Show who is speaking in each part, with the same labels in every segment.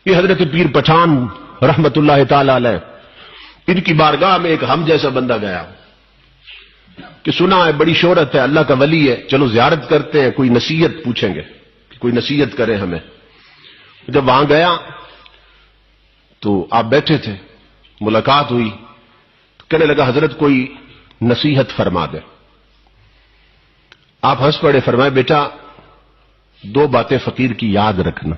Speaker 1: یہ حضرت پیر پٹھان رحمت اللہ تعالی علیہ، ان کی بارگاہ میں ایک ہم جیسا بندہ گیا کہ سنا ہے بڑی شہرت ہے، اللہ کا ولی ہے، چلو زیارت کرتے ہیں، کوئی نصیحت پوچھیں گے کہ کوئی نصیحت کرے ہمیں۔ جب وہاں گیا تو آپ بیٹھے تھے، ملاقات ہوئی تو کہنے لگا حضرت کوئی نصیحت فرما دے۔ آپ ہنس پڑے، فرمائے بیٹا دو باتیں فقیر کی یاد رکھنا،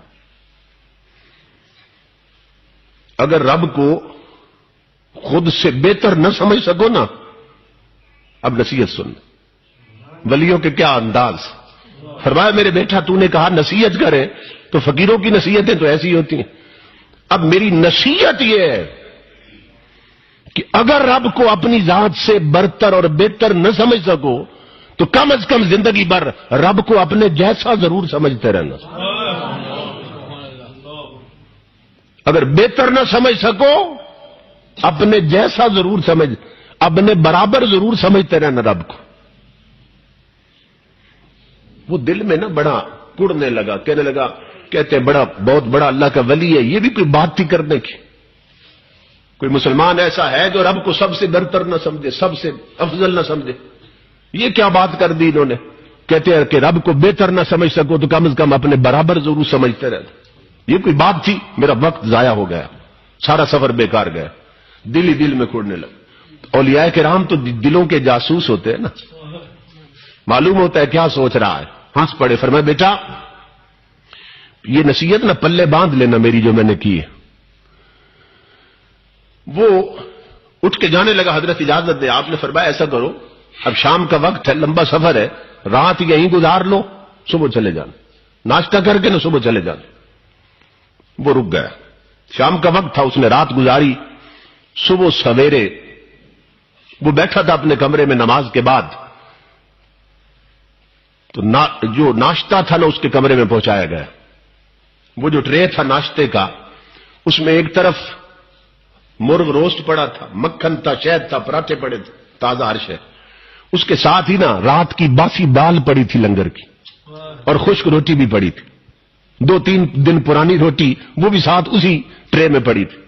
Speaker 1: اگر رب کو خود سے بہتر نہ سمجھ سکو نا، اب نصیحت سن، ولیوں کے کیا انداز۔ فرمایا میرے بیٹا تو نے کہا نصیحت کرے تو فقیروں کی نصیحتیں تو ایسی ہوتی ہیں، اب میری نصیحت یہ ہے کہ اگر رب کو اپنی ذات سے برتر اور بہتر نہ سمجھ سکو تو کم از کم زندگی بھر رب کو اپنے جیسا ضرور سمجھتے رہنا۔ اگر بہتر نہ سمجھ سکو اپنے جیسا ضرور سمجھ، اپنے برابر ضرور سمجھتے رہنا رب کو۔ وہ دل میں نا بڑا کڑنے لگا، کہنے لگا کہتے بہت بڑا اللہ کا ولی ہے، یہ بھی کوئی بات تھی کرنے کی؟ کوئی مسلمان ایسا ہے جو رب کو سب سے برتر نہ سمجھے، سب سے افضل نہ سمجھے؟ یہ کیا بات کر دی انہوں نے؟ کہتے ہیں کہ رب کو بہتر نہ سمجھ سکو تو کم از کم اپنے برابر ضرور سمجھتے رہنا۔ یہ کوئی بات تھی؟ میرا وقت ضائع ہو گیا، سارا سفر بیکار گیا، دل ہی دل میں کھوڑنے لگا۔ اولیاء کرام تو دلوں کے جاسوس ہوتے ہیں نا، معلوم ہوتا ہے کیا سوچ رہا ہے۔ ہنس پڑے، فرمائے بیٹا یہ نصیحت نہ پلے باندھ لینا میری جو میں نے کی ہے۔ وہ اٹھ کے جانے لگا، حضرت اجازت دے۔ آپ نے فرمایا ایسا کرو اب شام کا وقت ہے، لمبا سفر ہے، رات یہیں گزار لو، صبح چلے جانا، ناشتہ کر کے نہ صبح چلے جانا۔ وہ رک گیا، شام کا وقت تھا، اس نے رات گزاری۔ صبح سویرے وہ بیٹھا تھا اپنے کمرے میں نماز کے بعد، تو جو ناشتہ تھا نا اس کے کمرے میں پہنچایا گیا۔ وہ جو ٹرے تھا ناشتے کا، اس میں ایک طرف مرغ روسٹ پڑا تھا، مکھن تھا، شہد تھا، پراٹھے پڑے تھے، تازہ ہر شے۔ اس کے ساتھ ہی نا رات کی باسی دال پڑی تھی لنگر کی، اور خشک روٹی بھی پڑی تھی، 2-3 دن پرانی روٹی، وہ بھی ساتھ اسی ٹرے میں پڑی تھی۔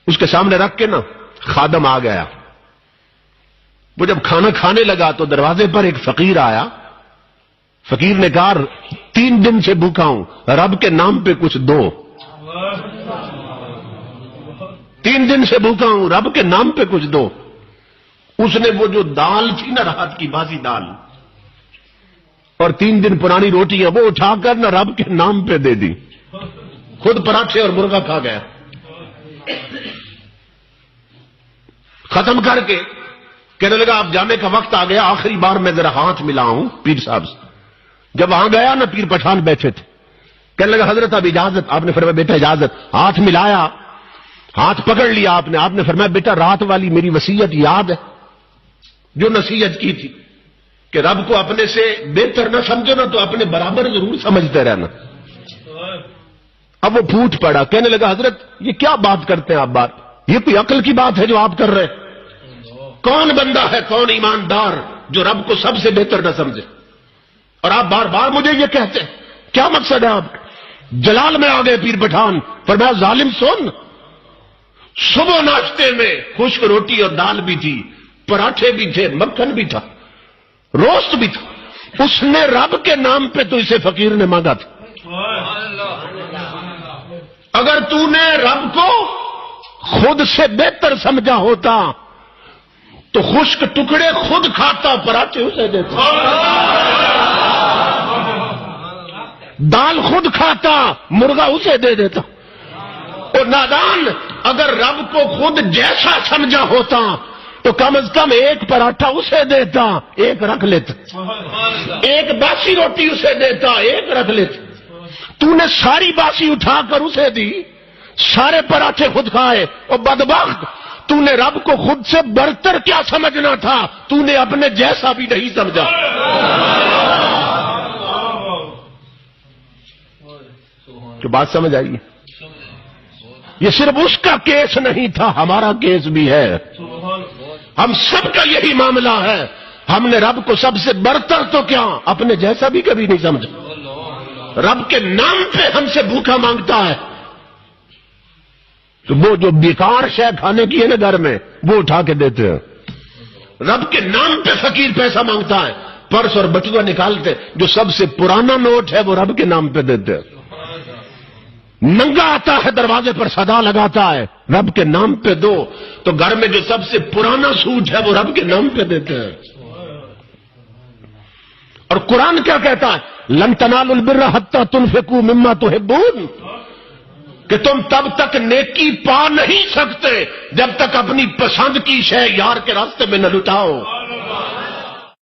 Speaker 1: اس کے سامنے رکھ کے نا خادم آ گیا۔ وہ جب کھانا کھانے لگا تو دروازے پر ایک فقیر آیا۔ فقیر نے کہا 3 دن سے بھوکا ہوں، رب کے نام پہ کچھ دو۔ 3 دن سے بھوکا ہوں، رب کے نام پہ کچھ دو۔ اس نے وہ جو دال تھی نا رات کی باسی دال اور 3 دن پرانی روٹیاں، وہ اٹھا کر نہ رب کے نام پہ دے دی، خود پراٹھے اور مرغا کھا گیا۔ ختم کر کے کہنے لگا اب جانے کا وقت آ گیا، آخری بار میں ذرا ہاتھ ملاؤں پیر صاحب سے۔ جب وہاں گیا نا پیر پٹھان بیٹھے تھے، کہنے لگا حضرت اب اجازت۔ آپ نے فرمایا بیٹا اجازت۔ ہاتھ ملایا، ہاتھ پکڑ لیا آپ نے۔ آپ نے فرمایا بیٹا رات والی میری وصیت یاد ہے جو نصیحت کی تھی کہ رب کو اپنے سے بہتر نہ سمجھو نا تو اپنے برابر ضرور سمجھتے رہنا۔ اب وہ پھوٹ پڑا، کہنے لگا حضرت یہ کیا بات کرتے ہیں آپ؟ بات یہ کوئی عقل کی بات ہے جو آپ کر رہے ہیں؟ کون بندہ ہے، کون ایماندار جو رب کو سب سے بہتر نہ سمجھے؟ اور آپ بار بار مجھے یہ کہتے ہیں، کیا مقصد ہے آپ؟ جلال میں آ گئے پیر پٹھان، فرمایا ظالم سن، صبح ناشتے میں خشک روٹی اور دال بھی تھی، پراٹھے بھی تھے، مکھن بھی تھا، روسٹ بھی تھا، اس نے رب کے نام پہ تو اسے فقیر نے مانگا تھا۔ اگر تو نے رب کو خود سے بہتر سمجھا ہوتا تو خشک ٹکڑے خود کھاتا، پراٹھے اسے دیتا، دال خود کھاتا، مرغا اسے دے دیتا۔ اور نادان اگر رب کو خود جیسا سمجھا ہوتا تو کم از کم ایک پراٹھا اسے دیتا، ایک رکھ لیتا، ایک باسی روٹی اسے دیتا، ایک رکھ لیتا۔ تو نے ساری باسی اٹھا کر اسے دی، سارے پراٹھے خود کھائے، اور بدبخت تو نے رب کو خود سے برتر کیا سمجھنا تھا، تو نے اپنے جیسا بھی نہیں سمجھا۔ جو بات سمجھ آئی، یہ صرف اس کا کیس نہیں تھا، ہمارا کیس بھی ہے، ہم سب کا یہی معاملہ ہے۔ ہم نے رب کو سب سے برتر تو کیا اپنے جیسا بھی کبھی نہیں سمجھا۔ رب کے نام پہ ہم سے بھوکا مانگتا ہے، تو وہ جو بیکار شے کھانے کی ہے نا گھر میں وہ اٹھا کے دیتے ہیں. رب کے نام پہ فقیر پیسہ مانگتا ہے, پرس اور بٹوا نکالتے, جو سب سے پرانا نوٹ ہے وہ رب کے نام پہ دیتے ہیں. ننگا آتا ہے دروازے پر صدا لگاتا ہے رب کے نام پہ دو, تو گھر میں جو سب سے پرانا سوٹ ہے وہ رب کے نام پہ دیتے ہیں. اور قرآن کیا کہتا ہے, لن تنالوا البر حتی تنفقوا مما تحبون, کہ تم تب تک نیکی پا نہیں سکتے جب تک اپنی پسند کی شے یار کے راستے میں نہ لٹاؤ.